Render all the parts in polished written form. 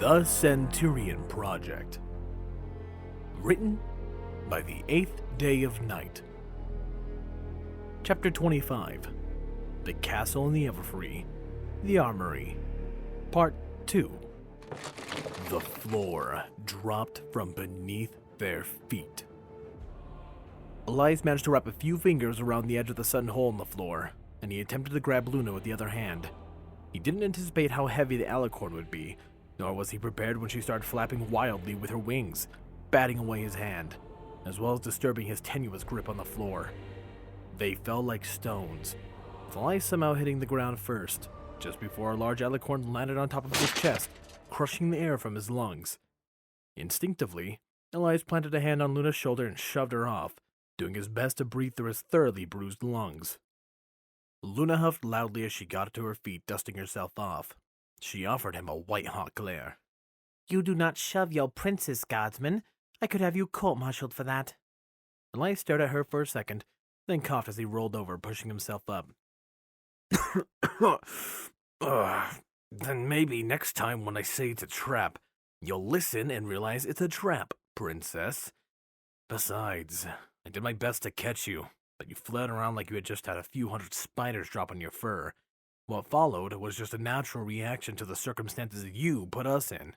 The Centurion Project. Written by the 8th Day of Night. Chapter 25. The Castle in the Everfree. The Armory. Part 2. The floor dropped from beneath their feet. Elias managed to wrap a few fingers around the edge of the sudden hole in the floor, and he attempted to grab Luna with the other hand. He didn't anticipate how heavy the alicorn would be, nor was he prepared when she started flapping wildly with her wings, batting away his hand, as well as disturbing his tenuous grip on the floor. They fell like stones, with Elias somehow hitting the ground first, just before a large alicorn landed on top of his chest, crushing the air from his lungs. Instinctively, Elias planted a hand on Luna's shoulder and shoved her off, doing his best to breathe through his thoroughly bruised lungs. Luna huffed loudly as she got to her feet, dusting herself off. She offered him a white-hot glare. "You do not shove your princess, guardsman. I could have you court-martialed for that." Elias stared at her for a second, then coughed as he rolled over, pushing himself up. Then maybe next time when I say it's a trap, you'll listen and realize it's a trap, princess. Besides, I did my best to catch you, but you fled around like you had just had a few hundred spiders drop on your fur. What followed was just a natural reaction to the circumstances you put us in."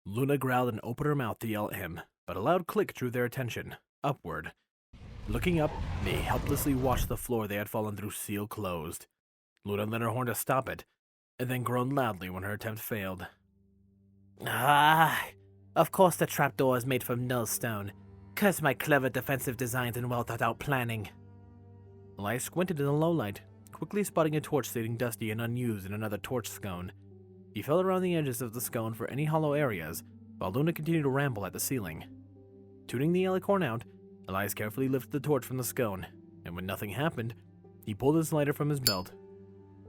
Luna growled and opened her mouth to yell at him, but a loud click drew their attention, upward. Looking up, they helplessly watched the floor they had fallen through seal closed. Luna lent her horn to stop it, and then groaned loudly when her attempt failed. Of course the trapdoor is made from nullstone. Curse my clever defensive designs and well-thought-out planning. Elias squinted in the low light, quickly spotting a torch sitting dusty and unused in another torch scone. He felt around the edges of the scone for any hollow areas, while Luna continued to ramble at the ceiling. Tuning the alicorn out, Elias carefully lifted the torch from the scone, and when nothing happened, he pulled his lighter from his belt.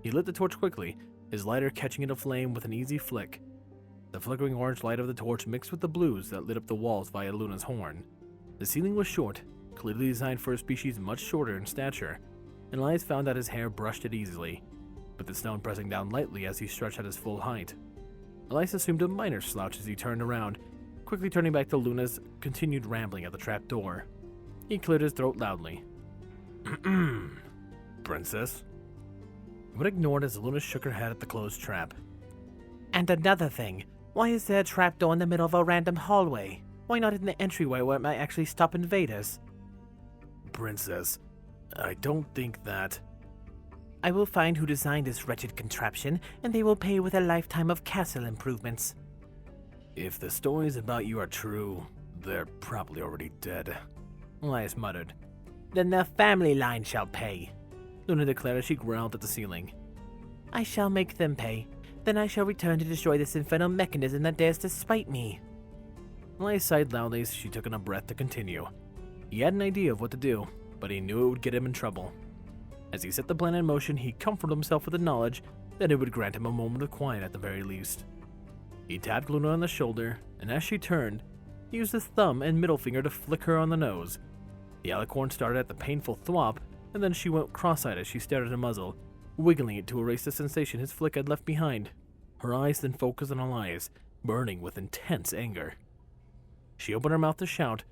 He lit the torch quickly, his lighter catching it aflame with an easy flick. The flickering orange light of the torch mixed with the blues that lit up the walls via Luna's horn. The ceiling was short, clearly designed for a species much shorter in stature, and Elias found that his hair brushed it easily, with the stone pressing down lightly as he stretched at his full height. Elias assumed a minor slouch as he turned around, quickly turning back to Luna's continued rambling at the trapdoor. He cleared his throat loudly. Princess? But ignored as Luna shook her head at the closed trap. And another thing, why is there a trapdoor in the middle of a random hallway? Why not in the entryway where it might actually stop invaders? Princess, I don't think that... I will find who designed this wretched contraption, and they will pay with a lifetime of castle improvements. If the stories about you are true, they're probably already dead, Elias muttered. Then the family line shall pay, Luna declared as she growled at the ceiling. I shall make them pay. Then I shall return to destroy this infernal mechanism that dares to spite me. Elias sighed loudly as she took in a breath to continue. He had an idea of what to do, but he knew it would get him in trouble. As he set the plan in motion, he comforted himself with the knowledge that it would grant him a moment of quiet at the very least. He tapped Luna on the shoulder, and as she turned, he used his thumb and middle finger to flick her on the nose. The alicorn started at the painful thwop, and then she went cross-eyed as she stared at her muzzle, wiggling it to erase the sensation his flick had left behind. Her eyes then focused on Elias, burning with intense anger. She opened her mouth to shout,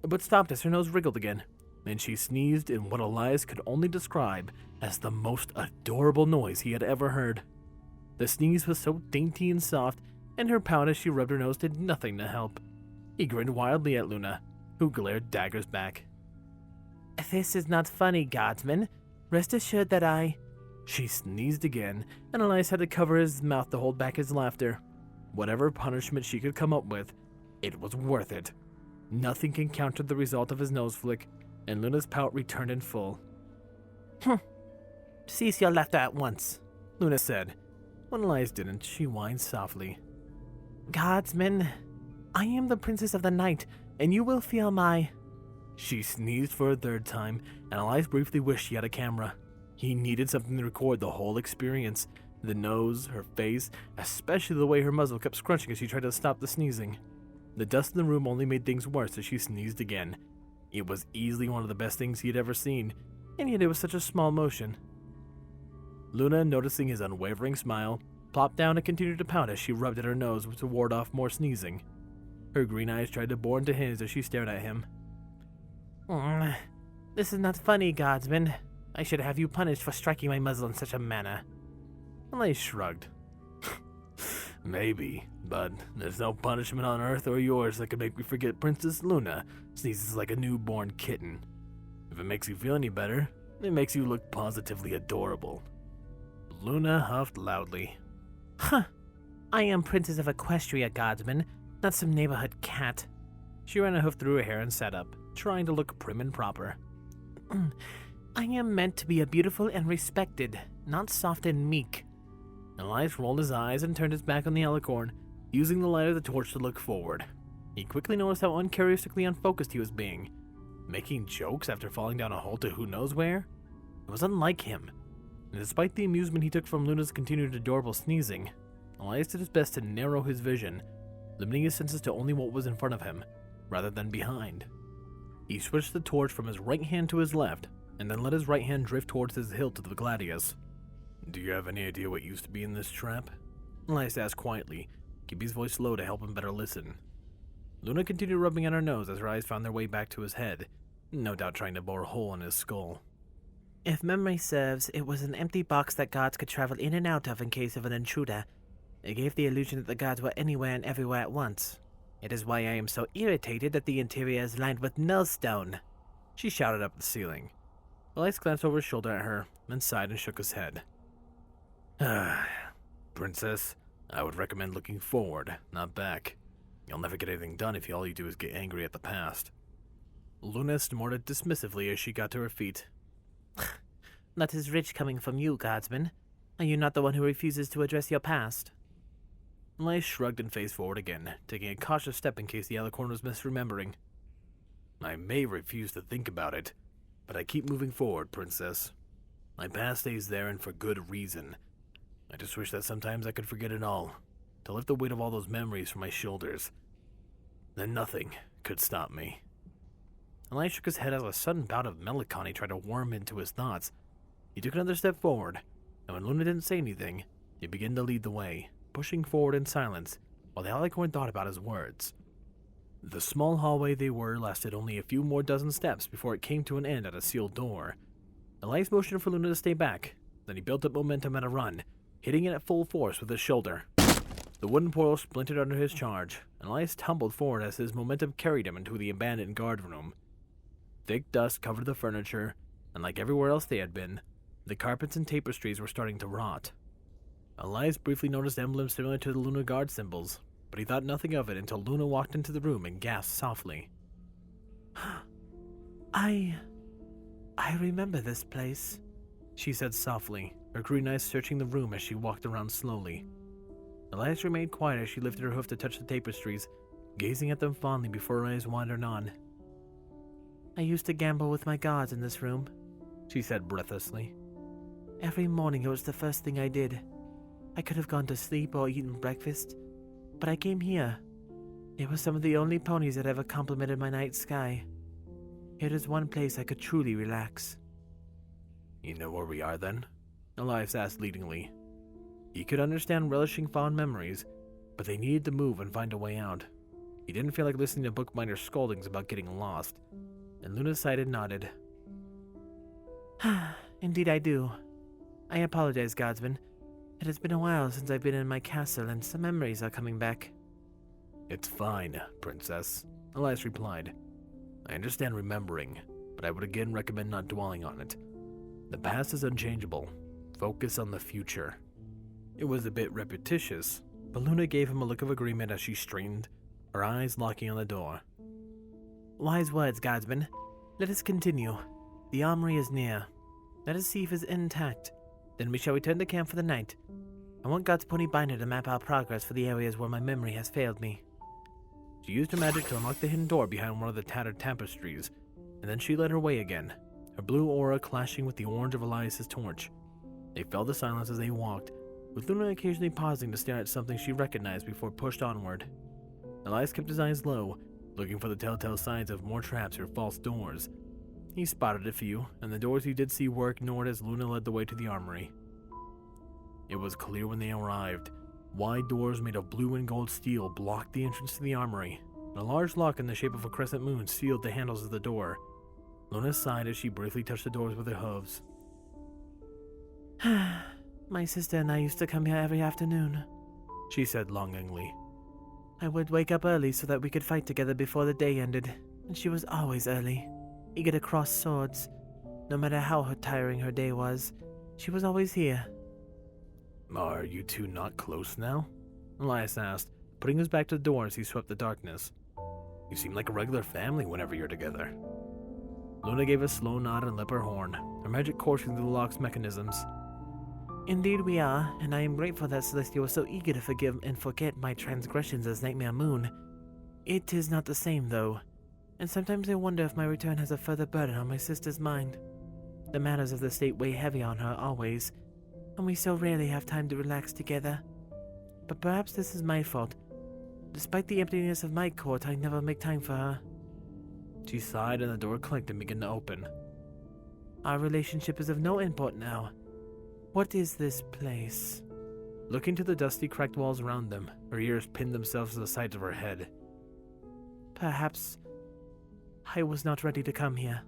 but stopped as her nose wriggled again. Then she sneezed in what Elias could only describe as the most adorable noise he had ever heard. The sneeze was so dainty and soft, and her pout as she rubbed her nose did nothing to help. He grinned wildly at Luna, who glared daggers back. This is not funny, guardsman. Rest assured that I... She sneezed again, and Elias had to cover his mouth to hold back his laughter. Whatever punishment she could come up with, it was worth it. Nothing can counter the result of his nose flick, and Luna's pout returned in full. Cease your laughter at once, Luna said. When Elias didn't, she whined softly. Guardsman, I am the princess of the night, and you will feel my... She sneezed for a third time, and Elias briefly wished he had a camera. He needed something to record the whole experience. The nose, her face, especially the way her muzzle kept scrunching as she tried to stop the sneezing. The dust in the room only made things worse as she sneezed again. It was easily one of the best things he had ever seen, and yet it was such a small motion. Luna, noticing his unwavering smile, plopped down and continued to pout as she rubbed at her nose to ward off more sneezing. Her green eyes tried to bore into his as she stared at him. This is not funny, guardsman. I should have you punished for striking my muzzle in such a manner. Elias shrugged. Maybe, but there's no punishment on Earth or yours that could make me forget Princess Luna sneezes like a newborn kitten. If it makes you feel any better, it makes you look positively adorable. Luna huffed loudly. Huh. I am Princess of Equestria, guardsman, not some neighborhood cat. She ran a hoof through her hair and sat up, trying to look prim and proper. I am meant to be a beautiful and respected, not soft and meek. Elias rolled his eyes and turned his back on the alicorn, using the light of the torch to look forward. He quickly noticed how uncharacteristically unfocused he was being. Making jokes after falling down a hole to who knows where? It was unlike him. And despite the amusement he took from Luna's continued adorable sneezing, Elias did his best to narrow his vision, limiting his senses to only what was in front of him, rather than behind. He switched the torch from his right hand to his left, and then let his right hand drift towards his hilt of the gladius. Do you have any idea what used to be in this trap? Elias asked quietly, keeping his voice low to help him better listen. Luna continued rubbing at her nose as her eyes found their way back to his head, no doubt trying to bore a hole in his skull. If memory serves, it was an empty box that guards could travel in and out of in case of an intruder. It gave the illusion that the guards were anywhere and everywhere at once. It is why I am so irritated that the interior is lined with nullstone. She shouted up at the ceiling. Elias glanced over his shoulder at her, then sighed and shook his head. Princess, I would recommend looking forward, not back. You'll never get anything done if all you do is get angry at the past. Luna snorted dismissively as she got to her feet. That is rich coming from you, guardsman. Are you not the one who refuses to address your past? Elias shrugged and faced forward again, taking a cautious step in case the alicorn was misremembering. I may refuse to think about it, but I keep moving forward, Princess. My past stays there and for good reason. I just wish that sometimes I could forget it all, to lift the weight of all those memories from my shoulders. Then nothing could stop me. Elias shook his head as a sudden bout of melancholy tried to worm into his thoughts. He took another step forward, and when Luna didn't say anything, he began to lead the way, pushing forward in silence, while the alicorn thought about his words. The small hallway they were lasted only a few more dozen steps before it came to an end at a sealed door. Elias motioned for Luna to stay back, then he built up momentum at a run, hitting it at full force with his shoulder. The wooden portal splintered under his charge, and Elias tumbled forward as his momentum carried him into the abandoned guard room. Thick dust covered the furniture, and like everywhere else they had been, the carpets and tapestries were starting to rot. Elias briefly noticed emblems similar to the Luna Guard symbols, but he thought nothing of it until Luna walked into the room and gasped softly. I remember this place, she said softly, her green eyes searching the room as she walked around slowly. Elias remained quiet as she lifted her hoof to touch the tapestries, gazing at them fondly before her eyes wandered on. I used to gamble with my guards in this room, she said breathlessly. Every morning it was the first thing I did. I could have gone to sleep or eaten breakfast, but I came here. It was some of the only ponies that ever complimented my night sky. It is one place I could truly relax. You know where we are then? Elias asked leadingly. He could understand relishing fond memories, but they needed to move and find a way out. He didn't feel like listening to bookbinder's scoldings about getting lost, and Luna sighed and nodded. Indeed I do. I apologize, guardsman. It has been a while since I've been in my castle, and some memories are coming back. It's fine, Princess, Elias replied. I understand remembering, but I would again recommend not dwelling on it. The past is unchangeable. Focus on the future. It was a bit repetitious, but Luna gave him a look of agreement as she straightened, her eyes locking on the door. Wise words, guardsman. Let us continue. The armory is near. Let us see if it is intact. Then we shall return to camp for the night. I want God's pony binder to map our progress for the areas where my memory has failed me. She used her magic to unlock the hidden door behind one of the tattered tapestries, and then she led her way again, her blue aura clashing with the orange of Elias's torch. They felt the silence as they walked, with Luna occasionally pausing to stare at something she recognized before pushed onward. Elias kept his eyes low, looking for the telltale signs of more traps or false doors. He spotted a few, and the doors he did see were ignored as Luna led the way to the armory. It was clear when they arrived. Wide doors made of blue and gold steel blocked the entrance to the armory, and a large lock in the shape of a crescent moon sealed the handles of the door. Luna sighed as she briefly touched the doors with her hooves. My sister and I used to come here every afternoon, She said longingly. I would wake up early so that we could fight together before the day ended, and she was always early, eager to cross swords. No matter how tiring her day was, she was always here. Are you two not close now? Elias asked, putting his back to the door as he swept the darkness. You seem like a regular family whenever you're together. Luna gave a slow nod and lit her horn, her magic coursing through the lock's mechanisms. Indeed we are, and I am grateful that Celestia was so eager to forgive and forget my transgressions as Nightmare Moon. It is not the same, though, and sometimes I wonder if my return has a further burden on my sister's mind. The matters of the state weigh heavy on her always, and we so rarely have time to relax together. But perhaps this is my fault. Despite the emptiness of my court, I never make time for her. She sighed and the door clicked and began to open. Our relationship is of no import now. What is this place? Looking to the dusty, cracked walls around them, her ears pinned themselves to the sides of her head. Perhaps I was not ready to come here.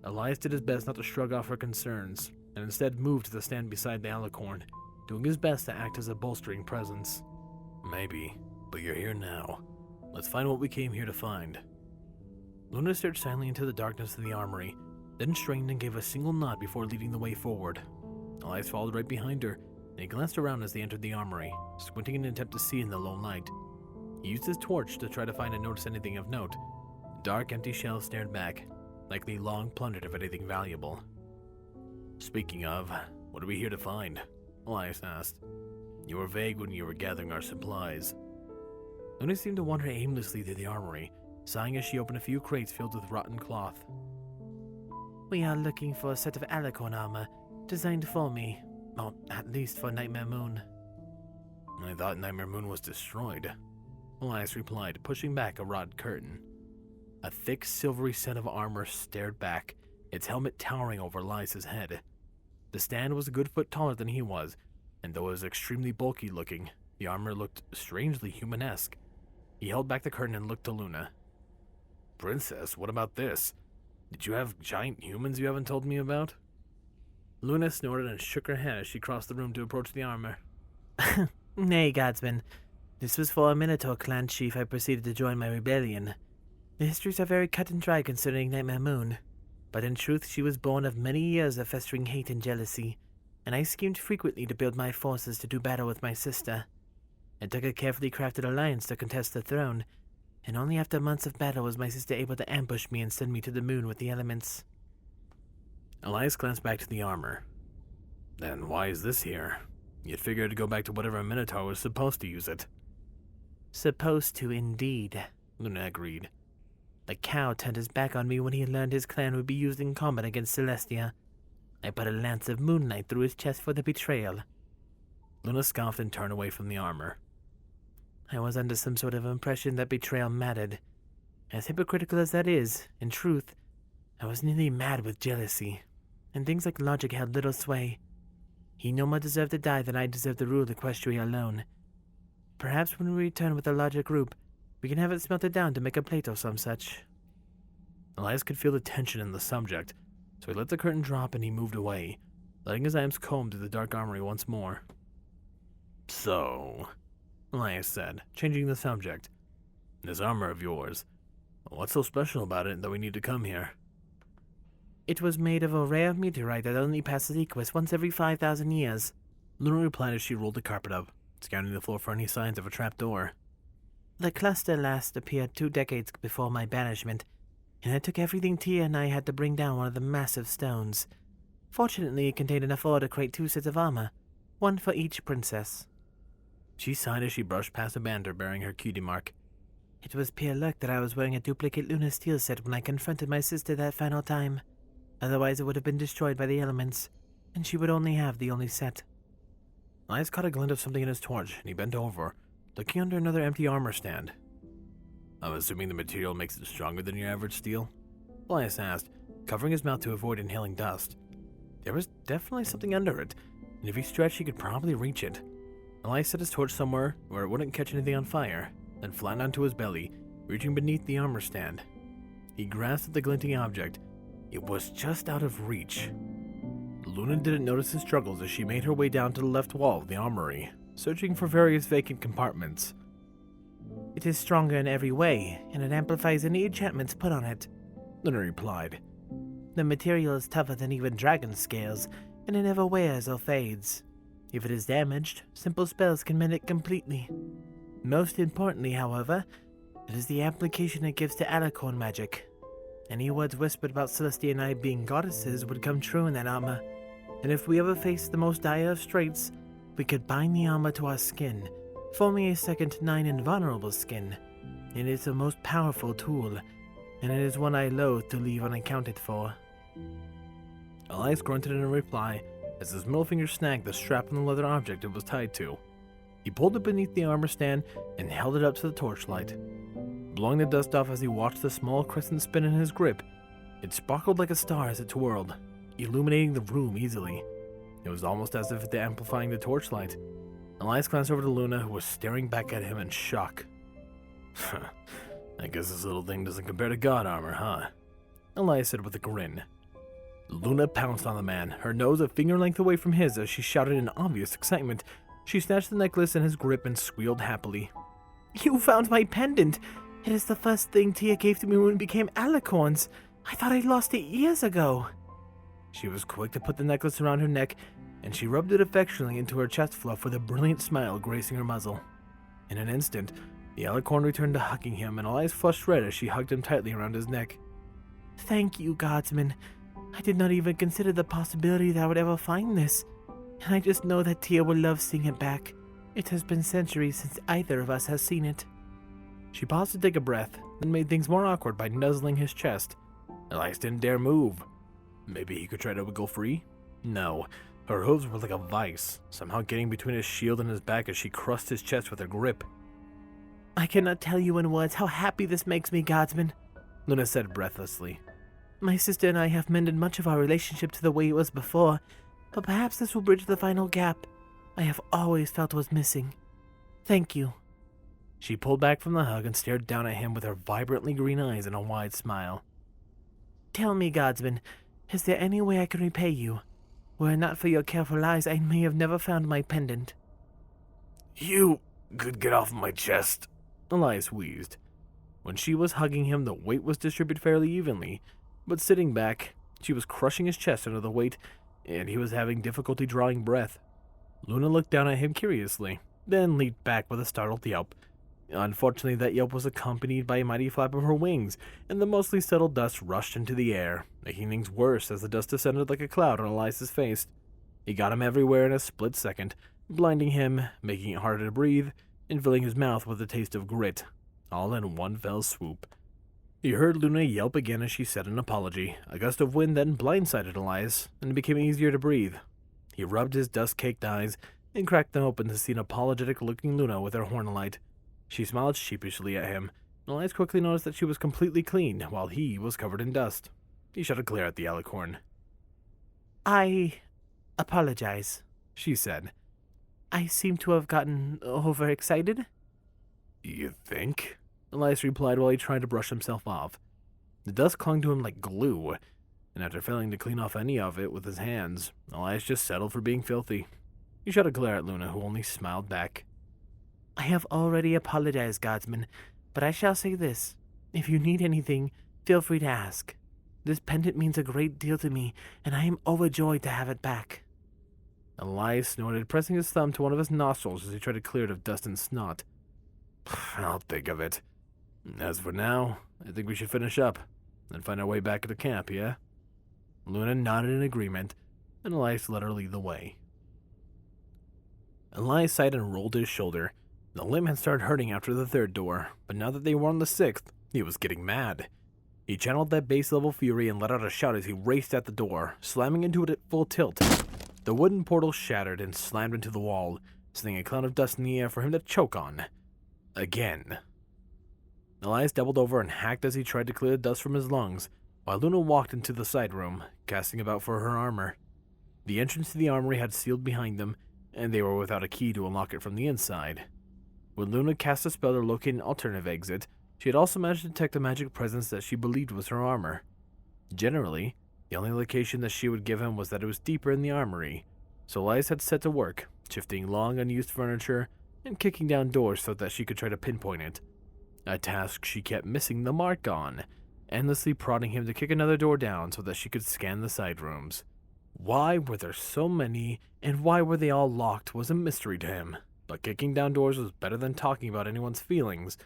Elias did his best not to shrug off her concerns, and instead moved to stand beside the alicorn, doing his best to act as a bolstering presence. Maybe, but you're here now. Let's find what we came here to find. Luna stared silently into the darkness of the armory, then straightened and gave a single nod before leading the way forward. Elias followed right behind her, and he glanced around as they entered the armory, squinting in an attempt to see in the low light. He used his torch to try to find and notice anything of note. Dark, empty shells stared back, likely long plundered of anything valuable. Speaking of, what are we here to find? Elias asked. You were vague when you were gathering our supplies. Luna seemed to wander aimlessly through the armory, sighing as she opened a few crates filled with rotten cloth. We are looking for a set of alicorn armor designed for me, or at least for Nightmare Moon. I thought Nightmare Moon was destroyed, Elias replied, pushing back a rod curtain. A thick, silvery set of armor stared back, its helmet towering over Elias's head. The stand was a good foot taller than he was, and though it was extremely bulky looking, the armor looked strangely humanesque. He held back the curtain and looked to Luna. Princess, what about this? Did you have giant humans you haven't told me about? Luna snorted and shook her head as she crossed the room to approach the armor. Nay, Godsman. This was for a Minotaur clan chief I proceeded to join my rebellion. The histories are very cut and dry concerning Nightmare Moon, but in truth she was born of many years of festering hate and jealousy, and I schemed frequently to build my forces to do battle with my sister. It took a carefully crafted alliance to contest the throne, and only after months of battle was my sister able to ambush me and send me to the moon with the elements. Elias glanced back to the armor. Then why is this here? You'd figure to go back to whatever Minotaur was supposed to use it. Supposed to, indeed, Luna agreed. The cow turned his back on me when he learned his clan would be used in combat against Celestia. I put a lance of moonlight through his chest for the betrayal. Luna scoffed and turned away from the armor. I was under some sort of impression that betrayal mattered. As hypocritical as that is, in truth, I was nearly mad with jealousy, and things like logic held little sway. He no more deserved to die than I deserved to rule Equestria alone. Perhaps when we return with a larger group, we can have it smelted down to make a plate or some such. Elias could feel the tension in the subject, so he let the curtain drop and he moved away, letting his eyes comb through the dark armory once more. So, Elias said, changing the subject. This armor of yours, what's so special about it that we need to come here? It was made of a rare meteorite that only passes Equus once every 5,000 years. Luna replied as she rolled the carpet up, scanning the floor for any signs of a trapdoor. The cluster last appeared 2 decades before my banishment, and it took everything Tia and I had to bring down one of the massive stones. Fortunately, it contained enough ore to create 2 sets of armor, one for each princess. She sighed as she brushed past a banner bearing her cutie mark. It was pure luck that I was wearing a duplicate lunar steel set when I confronted my sister that final time. Otherwise, it would have been destroyed by the elements, and she would only have the only set. Elias caught a glint of something in his torch, and he bent over, looking under another empty armor stand. I'm assuming the material makes it stronger than your average steel? Elias asked, covering his mouth to avoid inhaling dust. There was definitely something under it, and if he stretched, he could probably reach it. Elias set his torch somewhere where it wouldn't catch anything on fire, then flattened onto his belly, reaching beneath the armor stand. He grasped at the glinting object. It was just out of reach. Luna didn't notice his struggles as she made her way down to the left wall of the armory, searching for various vacant compartments. It is stronger in every way, and it amplifies any enchantments put on it, Luna replied. The material is tougher than even dragon scales, and it never wears or fades. If it is damaged, simple spells can mend it completely. Most importantly, however, it is the application it gives to alicorn magic. Any words whispered about Celestia and I being goddesses would come true in that armor, and if we ever faced the most dire of straits, we could bind the armor to our skin, forming a second 9 invulnerable skin. It is the most powerful tool, and it is one I loathe to leave unaccounted for. Elias grunted in reply as his middle finger snagged the strap on the leather object it was tied to. He pulled it beneath the armor stand and held it up to the torchlight. Blowing the dust off as he watched the small crescent spin in his grip, it sparkled like a star as it twirled, illuminating the room easily. It was almost as if it were amplifying the torchlight. Elias glanced over to Luna, who was staring back at him in shock. I guess this little thing doesn't compare to god armor, huh? Elias said with a grin. Luna pounced on the man, her nose a finger length away from his as she shouted in obvious excitement. She snatched the necklace in his grip and squealed happily. You found my pendant! It is the first thing Tia gave to me when we became alicorns. I thought I lost it years ago. She was quick to put the necklace around her neck, and she rubbed it affectionately into her chest fluff with a brilliant smile gracing her muzzle. In an instant, the alicorn returned to hugging him, and Elias flushed red as she hugged him tightly around his neck. Thank you, Guardsman. I did not even consider the possibility that I would ever find this, and I just know that Tia will love seeing it back. It has been centuries since either of us has seen it. She paused to take a breath, then made things more awkward by nuzzling his chest. Elias didn't dare move. Maybe he could try to wiggle free? No. Her hooves were like a vice, somehow getting between his shield and his back as she crushed his chest with her grip. I cannot tell you in words how happy this makes me, Guardsman, Luna said breathlessly. My sister and I have mended much of our relationship to the way it was before, but perhaps this will bridge the final gap I have always felt was missing. Thank you. She pulled back from the hug and stared down at him with her vibrantly green eyes and a wide smile. Tell me, Guardsman, is there any way I can repay you? Were it not for your careful eyes, I may have never found my pendant. You could get off my chest, Elias wheezed. When she was hugging him, the weight was distributed fairly evenly, but sitting back, she was crushing his chest under the weight, and he was having difficulty drawing breath. Luna looked down at him curiously, then leaped back with a startled yelp. Unfortunately, that yelp was accompanied by a mighty flap of her wings, and the mostly settled dust rushed into the air, making things worse as the dust descended like a cloud on Elias's face. It got him everywhere in a split second, blinding him, making it harder to breathe, and filling his mouth with a taste of grit, all in one fell swoop. He heard Luna yelp again as she said an apology. A gust of wind then blindsided Elias, and it became easier to breathe. He rubbed his dust-caked eyes and cracked them open to see an apologetic-looking Luna with her horn alight. She smiled sheepishly at him, and Elias quickly noticed that she was completely clean, while he was covered in dust. He shot a glare at the alicorn. I apologize, she said. I seem to have gotten overexcited. You think? Elias replied while he tried to brush himself off. The dust clung to him like glue, and after failing to clean off any of it with his hands, Elias just settled for being filthy. He shot a glare at Luna, who only smiled back. I have already apologized, Guardsman, but I shall say this. If you need anything, feel free to ask. This pendant means a great deal to me, and I am overjoyed to have it back. Elias snorted, pressing his thumb to one of his nostrils as he tried to clear it of dust and snot. I'll think of it. As for now, I think we should finish up, and find our way back to the camp, yeah? Luna nodded in agreement, and Elias let her lead the way. Elias sighed and rolled his shoulder. The limb had started hurting after the third door, but now that they were on the sixth, he was getting mad. He channeled that base-level fury and let out a shout as he raced at the door, slamming into it at full tilt. The wooden portal shattered and slammed into the wall, sending a cloud of dust in the air for him to choke on. Again. Elias doubled over and hacked as he tried to clear the dust from his lungs, while Luna walked into the side room, casting about for her armor. The entrance to the armory had sealed behind them, and they were without a key to unlock it from the inside. When Luna cast a spell to locate an alternative exit, she had also managed to detect a magic presence that she believed was her armor. Generally, the only location that she would give him was that it was deeper in the armory, so Elias had set to work, shifting long unused furniture and kicking down doors so that she could try to pinpoint it. A task she kept missing the mark on, endlessly prodding him to kick another door down so that she could scan the side rooms. Why were there so many, and why were they all locked was a mystery to him, but kicking down doors was better than talking about anyone's feelings,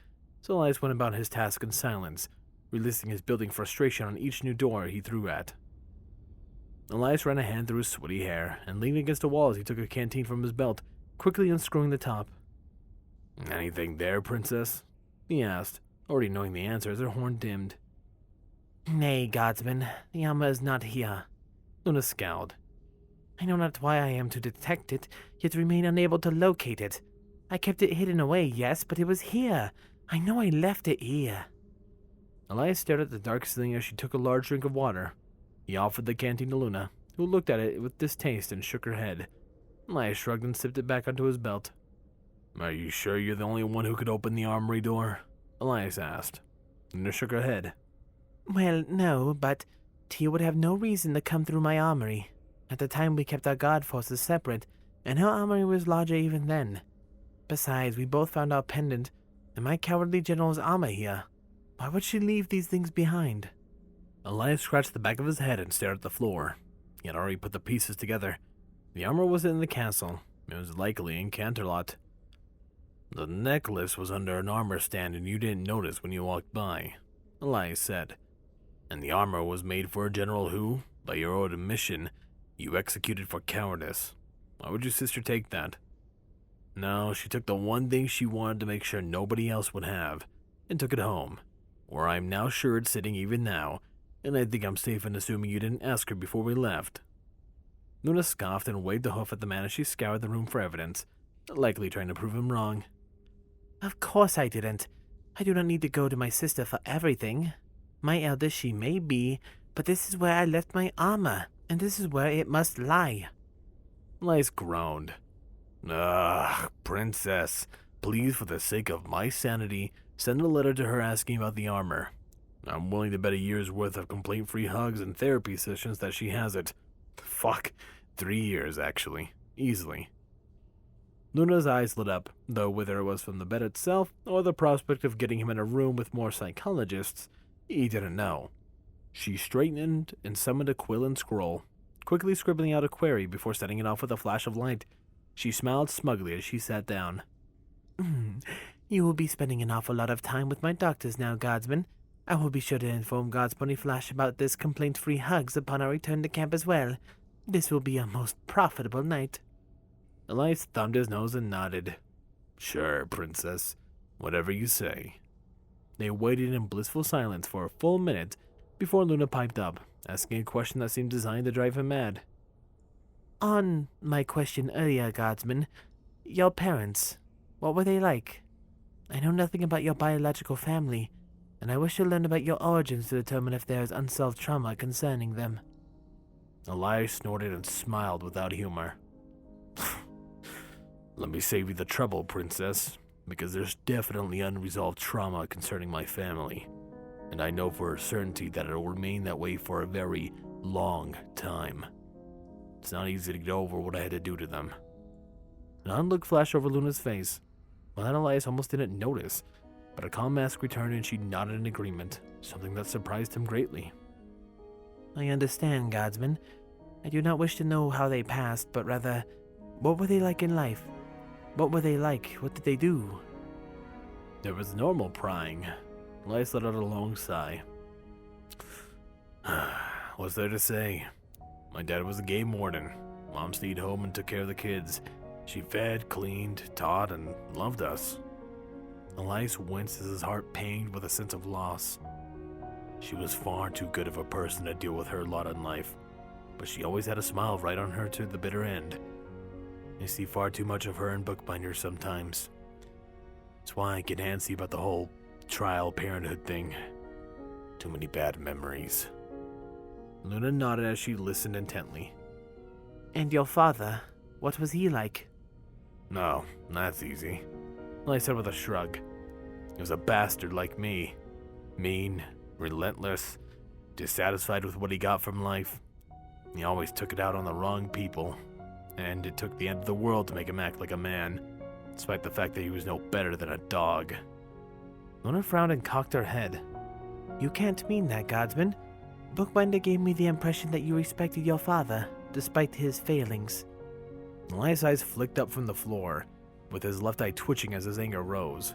so Elias went about his task in silence, releasing his building frustration on each new door he threw at. Elias ran a hand through his sweaty hair, and leaning against a wall as he took a canteen from his belt, quickly unscrewing the top. "Anything there, Princess?" he asked, already knowing the answer as her horn dimmed. Nay, Guardsman, the armor is not here. Luna scowled. I know not why I am to detect it, yet remain unable to locate it. I kept it hidden away, yes, but it was here. I know I left it here. Elias stared at the dark ceiling as she took a large drink of water. He offered the canteen to Luna, who looked at it with distaste and shook her head. Elias shrugged and sipped it back onto his belt. "Are you sure you're the only one who could open the armory door?" Elias asked. Luna shook her head. Well, no, but Tia would have no reason to come through my armory. At the time we kept our guard forces separate, and her armory was larger even then. Besides, we both found our pendant, and my cowardly general's armor here. Why would she leave these things behind? Elias scratched the back of his head and stared at the floor. He had already put the pieces together. The armor wasn't in the castle. It was likely in Canterlot. The necklace was under an armor stand and you didn't notice when you walked by, Elias said. And the armor was made for a general who, by your own admission, you executed for cowardice. Why would your sister take that? No, she took the one thing she wanted to make sure nobody else would have, and took it home, where I'm now sure it's sitting even now, and I think I'm safe in assuming you didn't ask her before we left. Luna scoffed and waved a hoof at the man as she scoured the room for evidence, likely trying to prove him wrong. Of course I didn't. I do not need to go to my sister for everything. My eldest she may be, but this is where I left my armor, and this is where it must lie. Elias groaned. Ugh, Princess, please, for the sake of my sanity, send a letter to her asking about the armor. I'm willing to bet a year's worth of complaint-free hugs and therapy sessions that she has it. Fuck, 3 years, actually. Easily. Luna's eyes lit up, though whether it was from the bed itself or the prospect of getting him in a room with more psychologists, he didn't know. She straightened and summoned a quill and scroll, quickly scribbling out a query before setting it off with a flash of light. She smiled smugly as she sat down. You will be spending an awful lot of time with my doctors now, Guardsman. I will be sure to inform Guards Bunny Flash about this complaint-free hugs upon our return to camp as well. This will be a most profitable night. Elias thumbed his nose and nodded. Sure, Princess. Whatever you say. They waited in blissful silence for a full minute before Luna piped up, asking a question that seemed designed to drive him mad. On my question earlier, Guardsman, your parents, what were they like? I know nothing about your biological family, and I wish to learn about your origins to determine if there is unsolved trauma concerning them. Elias snorted and smiled without humor. Let me save you the trouble, Princess, because there's definitely unresolved trauma concerning my family, and I know for a certainty that it will remain that way for a very long time. It's not easy to get over what I had to do to them. An odd look flashed over Luna's face. Well, that Elias almost didn't notice, but a calm mask returned and she nodded in agreement, something that surprised him greatly. I understand, Guardsman. I do not wish to know how they passed, but rather, what were they like in life? What were they like? What did they do? There was normal prying. Elias let out a long sigh. What's there to say? My dad was a game warden. Mom stayed home and took care of the kids. She fed, cleaned, taught, and loved us. Elias winced as his heart panged with a sense of loss. She was far too good of a person to deal with her lot in life, but she always had a smile right on her to the bitter end. I see far too much of her in bookbinders sometimes. That's why I get antsy about the whole trial parenthood thing. Too many bad memories. Luna nodded as she listened intently. And your father, what was he like? No, that's easy. I said with a shrug. He was a bastard like me. Mean, relentless, dissatisfied with what he got from life. He always took it out on the wrong people, and it took the end of the world to make him act like a man, despite the fact that he was no better than a dog. Luna frowned and cocked her head. You can't mean that, Guardsman. Bookbinder gave me the impression that you respected your father, despite his failings. Elias' eyes flicked up from the floor, with his left eye twitching as his anger rose.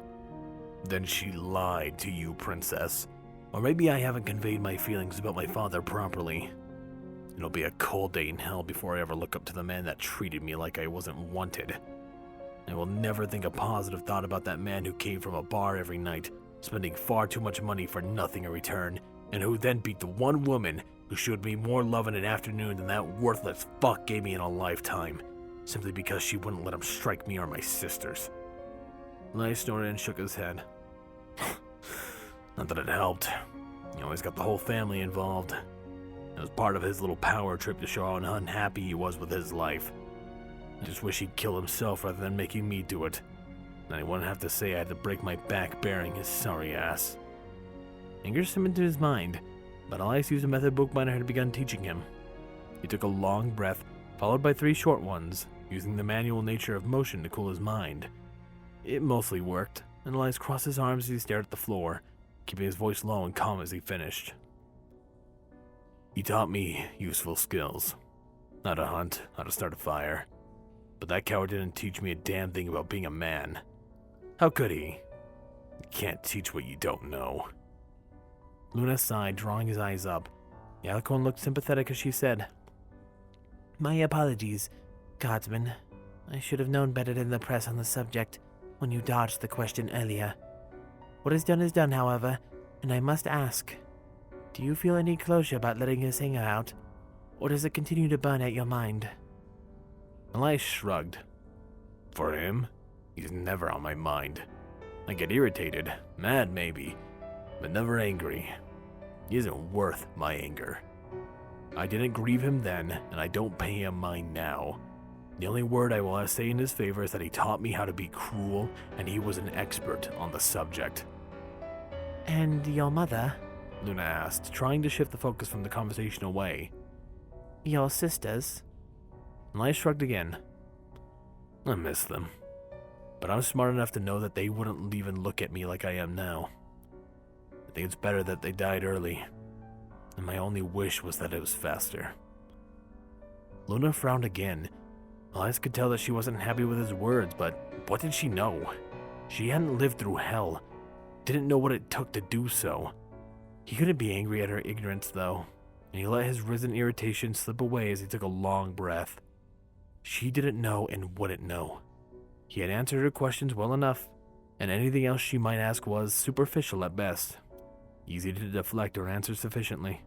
Then she lied to you, Princess. Or maybe I haven't conveyed my feelings about my father properly. It'll be a cold day in hell before I ever look up to the man that treated me like I wasn't wanted. I will never think a positive thought about that man who came from a bar every night, spending far too much money for nothing in return, and who then beat the one woman who showed me more love in an afternoon than that worthless fuck gave me in a lifetime, simply because she wouldn't let him strike me or my sisters. Lai snorted and shook his head. Not that it helped. He always got the whole family involved. It was part of his little power trip to show how unhappy he was with his life. I just wish he'd kill himself rather than making me do it. Then he wouldn't have to say I had to break my back bearing his sorry ass. Anger simmered in his mind, but Elias used a method Bookbinder had begun teaching him. He took a long breath, followed by 3 short ones, using the manual nature of motion to cool his mind. It mostly worked, and Elias crossed his arms as he stared at the floor, keeping his voice low and calm as he finished. He taught me useful skills. How to hunt, how to start a fire. But that coward didn't teach me a damn thing about being a man. How could he? You can't teach what you don't know. Luna sighed, drawing his eyes up. The Alicorn looked sympathetic as she said, My apologies, Guardsman. I should have known better than the press on the subject when you dodged the question earlier. What is done, however, and I must ask, do you feel any closure about letting his anger out, or does it continue to burn at your mind? Elias shrugged. For him, he's never on my mind. I get irritated, mad maybe, but never angry. He isn't worth my anger. I didn't grieve him then, and I don't pay him mine now. The only word I will say in his favor is that he taught me how to be cruel, and he was an expert on the subject. And your mother? Luna asked, trying to shift the focus from the conversation away. Your sisters? Elias shrugged again. I miss them. But I'm smart enough to know that they wouldn't even look at me like I am now. I think it's better that they died early. And my only wish was that it was faster. Luna frowned again. Elias could tell that she wasn't happy with his words, but what did she know? She hadn't lived through hell. Didn't know what it took to do so. He couldn't be angry at her ignorance, though, and he let his risen irritation slip away as he took a long breath. She didn't know and wouldn't know. He had answered her questions well enough, and anything else she might ask was superficial at best. Easy to deflect her answers sufficiently.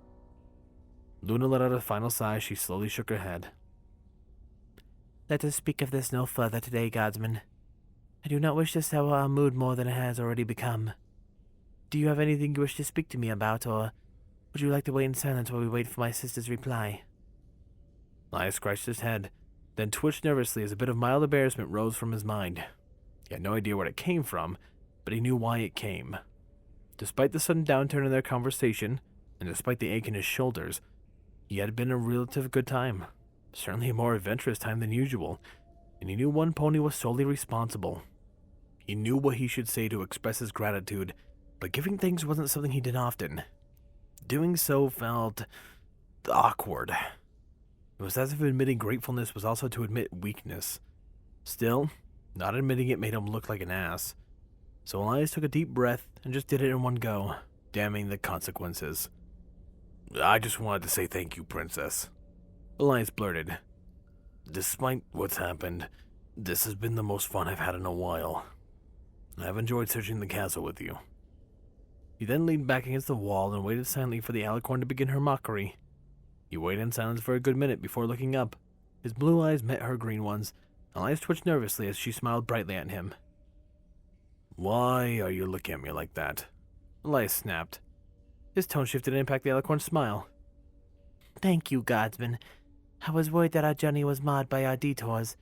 Luna let out a final sigh as she slowly shook her head. Let us speak of this no further today, Guardsman. I do not wish to sour our mood more than it has already become. Do you have anything you wish to speak to me about, or would you like to wait in silence while we wait for my sister's reply? Elias scratched his head, then twitched nervously as a bit of mild embarrassment rose from his mind. He had no idea where it came from, but he knew why it came. Despite the sudden downturn in their conversation, and despite the ache in his shoulders, he had been a relative good time. Certainly a more adventurous time than usual, and he knew one pony was solely responsible. He knew what he should say to express his gratitude, but giving things wasn't something he did often. Doing so felt awkward. It was as if admitting gratefulness was also to admit weakness. Still, not admitting it made him look like an ass. So Elias took a deep breath and just did it in one go, damning the consequences. I just wanted to say thank you, Princess. Elias blurted. Despite what's happened, this has been the most fun I've had in a while. I've enjoyed searching the castle with you. He then leaned back against the wall and waited silently for the Alicorn to begin her mockery. He waited in silence for a good minute before looking up. His blue eyes met her green ones. Elias twitched nervously as she smiled brightly at him. Why are you looking at me like that? Elias snapped. His tone shifted to impact the Alicorn's smile. Thank you, Guardsman. I was worried that our journey was marred by our detours,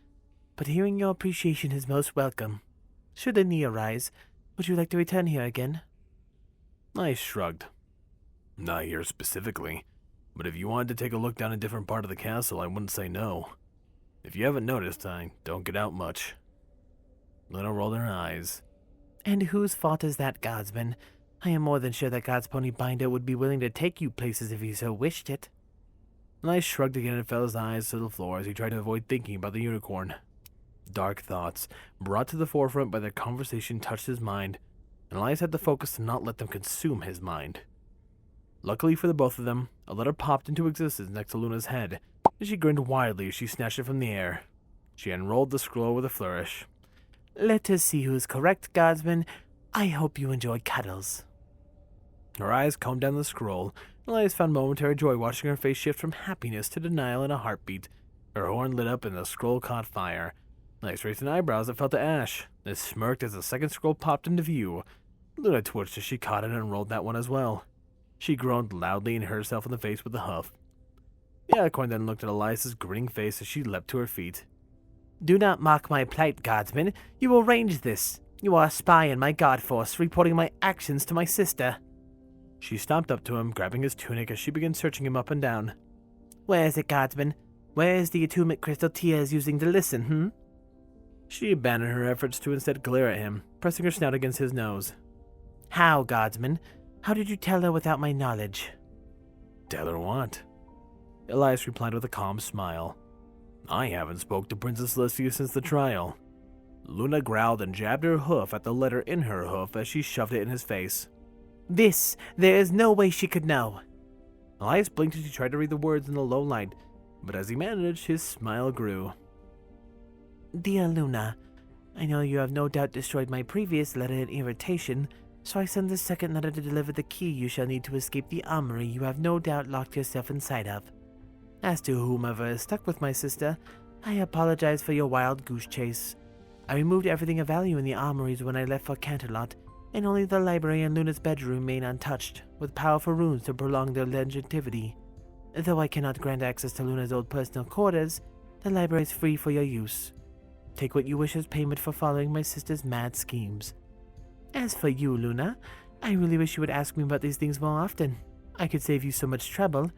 but hearing your appreciation is most welcome. Should a need arise, would you like to return here again? I shrugged. Not here specifically, but if you wanted to take a look down a different part of the castle, I wouldn't say no. If you haven't noticed, I don't get out much. Luna rolled her eyes. And whose fault is that, guardsman? I am more than sure that God's pony binder would be willing to take you places if he so wished it. I shrugged again and fell his eyes to the floor as he tried to avoid thinking about the unicorn. Dark thoughts, brought to the forefront by the conversation, touched his mind, and Elias had to focus to not let them consume his mind. Luckily for the both of them, a letter popped into existence next to Luna's head, and she grinned widely as she snatched it from the air. She unrolled the scroll with a flourish. Let us see who is correct, guardsman. I hope you enjoy cuddles. Her eyes combed down the scroll, and Elias found momentary joy watching her face shift from happiness to denial in a heartbeat. Her horn lit up and the scroll caught fire. Elias raised an eyebrows that fell to ash, then smirked as the second scroll popped into view. Luna twitched as she caught it and unrolled that one as well. She groaned loudly and hurt herself in the face with a huff. The alicorn then looked at Elias's grinning face as she leapt to her feet. Do not mock my plight, guardsman. You will arrange this. You are a spy in my guard force, reporting my actions to my sister. She stomped up to him, grabbing his tunic as she began searching him up and down. Where is it, guardsman? Where is the attunement crystal Tia is using to listen, She abandoned her efforts to instead glare at him, pressing her snout against his nose. How, guardsman? How did you tell her without my knowledge? Tell her what? Elias replied with a calm smile. I haven't spoke to Princess Celestia since the trial. Luna growled and jabbed her hoof at the letter in her hoof as she shoved it in his face. There is no way she could know. Elias blinked as he tried to read the words in the low light, but as he managed, his smile grew. Dear Luna, I know you have no doubt destroyed my previous letter in irritation, so I send this second letter to deliver the key you shall need to escape the armory you have no doubt locked yourself inside of. As to whomever is stuck with my sister, I apologize for your wild goose chase. I removed everything of value in the armories when I left for Canterlot, and only the library and Luna's bedroom remain untouched, with powerful runes to prolong their longevity. Though I cannot grant access to Luna's old personal quarters, the library is free for your use. Take what you wish as payment for following my sister's mad schemes. As for you, Luna, I really wish you would ask me about these things more often. I could save you so much trouble,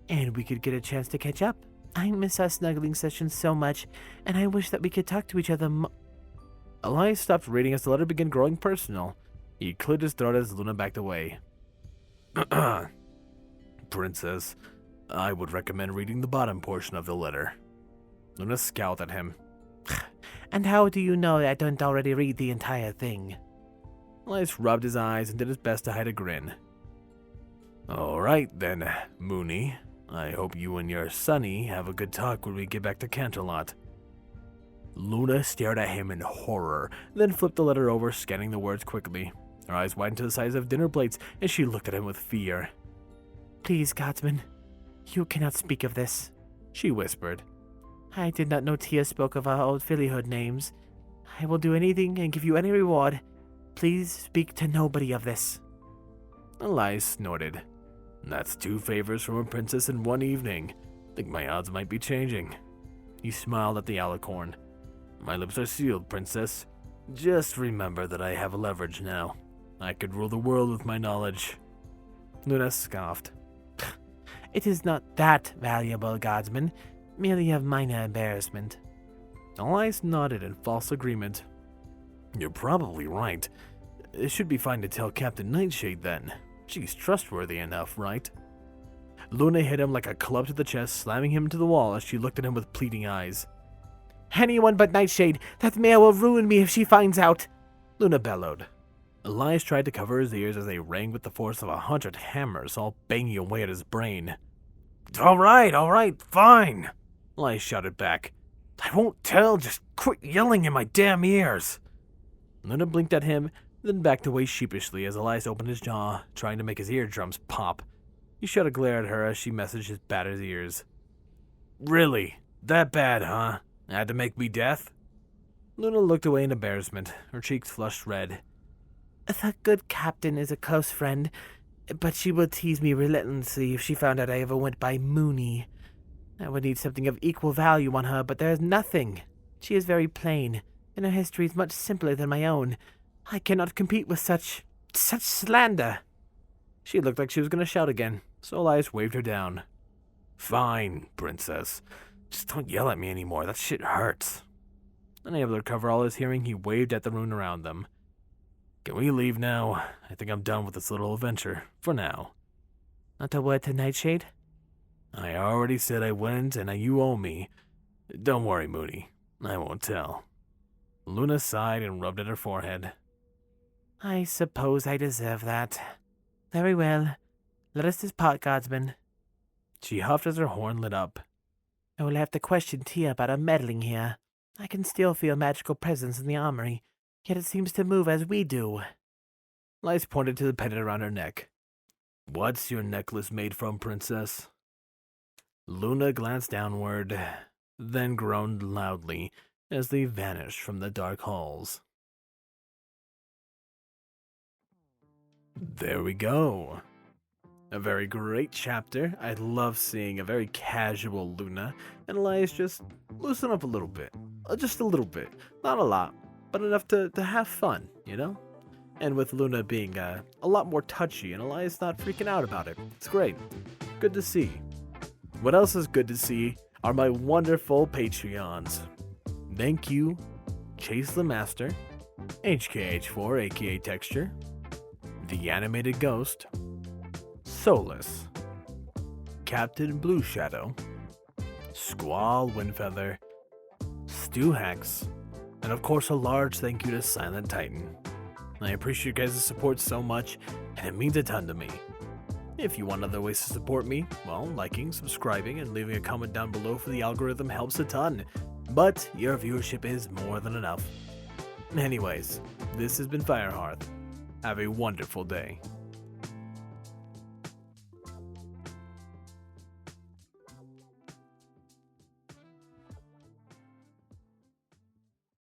and we could get a chance to catch up. I miss our snuggling sessions so much, and I wish that we could talk to each other Elias stopped reading as the letter began growing personal. He cleared his throat as Luna backed away. Princess, I would recommend reading the bottom portion of the letter. Luna scowled at him. And how do you know that I don't already read the entire thing? Elias rubbed his eyes and did his best to hide a grin. All right then, Mooney. I hope you and your sonny have a good talk when we get back to Canterlot. Luna stared at him in horror, then flipped the letter over, scanning the words quickly. Her eyes widened to the size of dinner plates, and she looked at him with fear. Please, guardsman, you cannot speak of this, she whispered. I did not know Tia spoke of our old fillyhood names. I will do anything and give you any reward. Please speak to nobody of this. Elias snorted. That's 2 favors from a princess in one evening. Think my odds might be changing. He smiled at the alicorn. My lips are sealed, princess. Just remember that I have leverage now. I could rule the world with my knowledge. Luna scoffed. It is not that valuable, guardsman. Merely of minor embarrassment. Elias nodded in false agreement. You're probably right. It should be fine to tell Captain Nightshade then. She's trustworthy enough, right? Luna hit him like a club to the chest, slamming him to the wall as she looked at him with pleading eyes. Anyone but Nightshade! That mare will ruin me if she finds out! Luna bellowed. Elias tried to cover his ears as they rang with the force of 100 hammers, all banging away at his brain. All right, fine, Elias shouted back. I won't tell, just quit yelling in my damn ears. Luna blinked at him, then backed away sheepishly as Elias opened his jaw, trying to make his eardrums pop. He shot a glare at her as she messaged his battered ears. Really? That bad, huh? Had to make me deaf? Luna looked away in embarrassment, her cheeks flushed red. The good captain is a close friend, but she would tease me relentlessly if she found out I ever went by Mooney. I would need something of equal value on her, but there is nothing. She is very plain, and her history is much simpler than my own. I cannot compete with such slander. She looked like she was going to shout again, so Elias waved her down. Fine, princess. Just don't yell at me anymore. That shit hurts. Unable to recover all his hearing, he waved at the room around them. Can we leave now? I think I'm done with this little adventure, for now. Not a word to Nightshade? I already said I wouldn't, and you owe me. Don't worry, Moody. I won't tell. Luna sighed and rubbed at her forehead. I suppose I deserve that. Very well. Let us depart, guardsman. She huffed as her horn lit up. I will have to question Tia about her meddling here. I can still feel magical presence in the armory, yet it seems to move as we do. Lice pointed to the pendant around her neck. What's your necklace made from, princess? Luna glanced downward, then groaned loudly as they vanished from the dark halls. There we go. A very great chapter. I love seeing a very casual Luna and Elias just loosen up a little bit. Just a little bit. Not a lot, but enough to have fun, you know? And with Luna being a lot more touchy and Elias not freaking out about it. It's great. Good to see. What else is good to see are my wonderful Patreons. Thank you, Chase the Master, HKH4 aka Texture, The Animated Ghost, Solus, Captain Blue Shadow, Squall Windfeather, Stu Hex, and of course a large thank you to Silent Titan. I appreciate you guys' support so much, and it means a ton to me. If you want other ways to support me, well, liking, subscribing, and leaving a comment down below for the algorithm helps a ton, but your viewership is more than enough. Anyways, this has been Firehearth. Have a wonderful day.